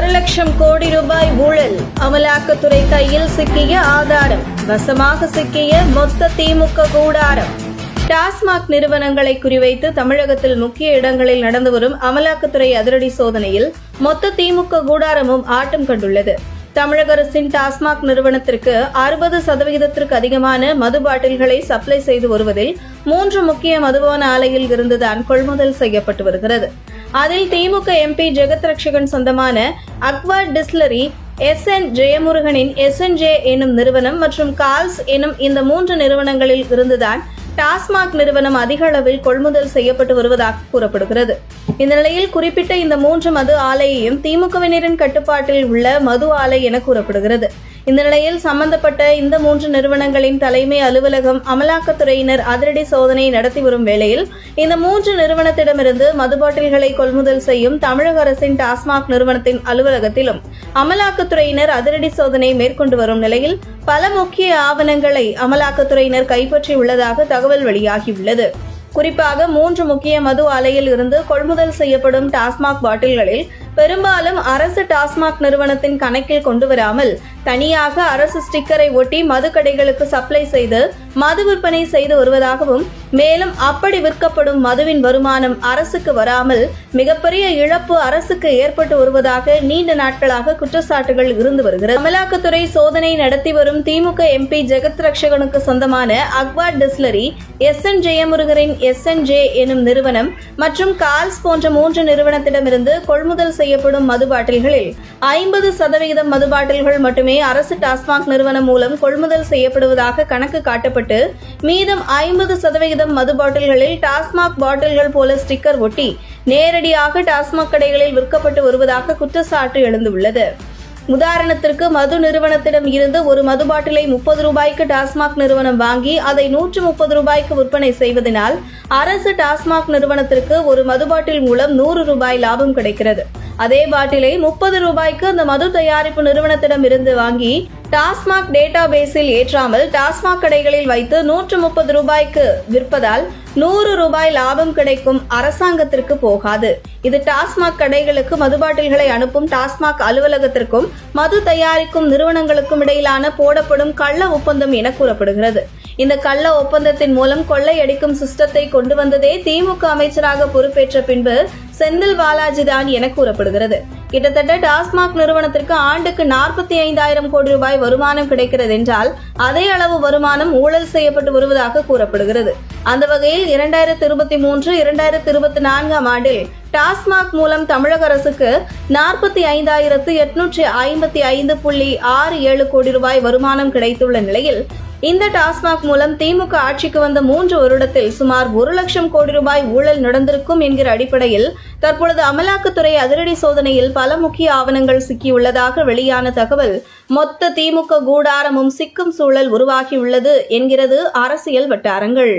1,00,000 கோடி ரூபாய் ஊழல், அமலாக்கத்துறை கையில் சிக்கிய ஆதாரம், வசமாக சிக்கிய மொத்த திமுக கூடாரம். டாஸ்மாக் நிறுவனங்களை குறிவைத்து தமிழகத்தில் முக்கிய இடங்களில் நடந்து வரும் அமலாக்கத்துறை அதிரடி சோதனையில் மொத்த திமுக கூடாரமும் ஆட்டம் கண்டுள்ளது. தமிழக அரசின் டாஸ்மாக் நிறுவனத்திற்கு 60% அதிகமான மது பாட்டில்களை சப்ளை செய்து வருவதில் 3 முக்கிய மதுபான ஆலையில் இருந்துதான் கொள்முதல் செய்யப்பட்டு வருகிறது. அதில் திமுக எம்பி ஜெகத் ரட்சகன் சொந்தமான அக்வாட் டிஸ்டிலரி, SN ஜெயமுருகனின் SNJ எனும் நிறுவனம் மற்றும் கால்ஸ் எனும் இந்த 3 நிறுவனங்களில் இருந்துதான் டாஸ்மாக் நிறுவனம் அதிக அளவில் கொள்முதல் செய்யப்பட்டு வருவதாக கூறப்படுகிறது. இந்த நிலையில் குறிப்பிட்ட இந்த 3 மது ஆலையையும் திமுகவினரின் கட்டுப்பாட்டில் உள்ள மது ஆலை என கூறப்படுகிறது. இந்த நிலையில் சம்பந்தப்பட்ட இந்த 3 நிறுவனங்களின் தலைமை அலுவலகம் அமலாக்கத்துறையினர் அதிரடி சோதனை நடத்தி வரும் வேளையில் இந்த 3 நிறுவனத்திடமிருந்து மது பாட்டில்களை கொள்முதல் செய்யும் தமிழக அரசின் டாஸ்மாக் நிறுவனத்தின் அலுவலகத்திலும் அமலாக்கத்துறையினர் அதிரடி சோதனை மேற்கொண்டு வரும் நிலையில் பல முக்கிய ஆவணங்களை அமலாக்கத்துறையினர் கைப்பற்றியுள்ளதாக தகவல் வெளியாகியுள்ளது. குறிப்பாக 3 முக்கிய மது ஆலையில் இருந்து கொள்முதல் செய்யப்படும் டாஸ்மாக் பாட்டில்களில் பெரும்பாலும் அரசு டாஸ்மாக் நிறுவனத்தின் கணக்கில் கொண்டு வராமல் தனியாக அரசு ஸ்டிக்கரை ஒட்டி மது கடைகளுக்கு சப்ளை செய்து மது விற்பனை செய்து வருவதாகவும், மேலும் அப்படி விற்கப்படும் மதுவின் வருமானம் அரசுக்கு வராமல் மிகப்பெரிய இழப்பு அரசுக்கு ஏற்பட்டு வருவதாக நீண்ட நாட்களாக குற்றச்சாட்டுகள் இருந்து வருகிறது. அமலாக்கத்துறை சோதனை நடத்தி வரும் திமுக எம்பி ஜெகத் ரட்சகனுக்கு சொந்தமான அக்வாட் டிஸ்டிலரி, SN ஜெயமுருகரின் SNJ எனும் நிறுவனம் மற்றும் கால்ஸ் போன்ற 3 நிறுவனத்திடமிருந்து கொள்முதல் செய்யப்படும் மது பாட்டில்களில் 50% மது பாட்டில்கள் மட்டுமே அரசு டாஸ்மாக் நிறுவனம் மூலம் கொள்முதல் செய்யப்படுவதாக கணக்கு காட்டப்பட்டு மீதம் 50% மது பாட்டில்களில் டாஸ்மாக் பாட்டில்கள் போல ஸ்டிக்கர் ஒட்டி நேரடியாக டாஸ்மாக் கடைகளில் விற்கப்பட்டு வருவதாக குற்றச்சாட்டு எழுந்துள்ளது. உதாரணத்திற்கு, மது நிறுவனத்திடம் இருந்து ஒரு மது பாட்டிலை 30 ரூபாய்க்கு டாஸ்மாக் நிறுவனம் வாங்கி அதை 130 ரூபாய்க்கு விற்பனை செய்வதனால் அரசு டாஸ்மாக் நிறுவனத்திற்கு ஒரு மது பாட்டில் மூலம் 100 ரூபாய் லாபம் கிடைக்கிறது. அதே பாட்டிலை 30 ரூபாய்க்கு அந்த மது தயாரிப்பு நிறுவனத்திடம் இருந்து வாங்கி டாஸ்மாக் டேட்டா பேஸில் ஏற்றாமல் டாஸ்மாக் கடைகளில் வைத்து 130 ரூபாய்க்கு விற்பதால் 100 ரூபாய் லாபம் கிடைக்கும் அரசாங்கத்திற்கு போகாது. இது டாஸ்மாக் கடைகளுக்கு மது பாட்டில்களை அனுப்பும் டாஸ்மாக் அலுவலகத்திற்கும் மது தயாரிக்கும் நிறுவனங்களுக்கும் இடையிலான போடப்படும் கள்ள ஒப்பந்தம் என கூறப்படுகிறது. இந்த கள்ள ஒப்பந்தத்தின் மூலம் கொள்ளையடிக்கும் சிஸ்டத்தை கொண்டு வந்ததே திமுக அமைச்சராக பொறுப்பேற்ற பின்பு செந்தில் பாலாஜி தான் என கூறப்படுகிறது. கிட்டத்தட்ட டாஸ்மாக் நிறுவனத்திற்கு ஆண்டுக்கு 45,000 கோடி ரூபாய் வருமானம் கிடைக்கிறது என்றால் அதே அளவு வருமானம் ஊழல் செய்யப்பட்டு வருவதாக கூறப்படுகிறது. அந்த வகையில் 2023, 2024 ஆண்டில் டாஸ்மாக் மூலம் தமிழக அரசுக்கு 45,855.67 கோடி ரூபாய் வருமானம் கிடைத்துள்ள நிலையில் இந்த டாஸ்மாக் மூலம் திமுக ஆட்சிக்கு வந்த 3 வருடத்தில் சுமார் 1,00,000 கோடி ரூபாய் ஊழல் நடந்திருக்கும் என்கிற அடிப்படையில் தற்பொழுது அமலாக்கத்துறை அதிரடி சோதனையில் பல முக்கிய ஆவணங்கள் சிக்கியுள்ளதாக வெளியான தகவல் மொத்த திமுக கூடாரமும் சிக்கும் சூழல் உருவாகியுள்ளது என்கிறது அரசியல் வட்டாரங்கள்.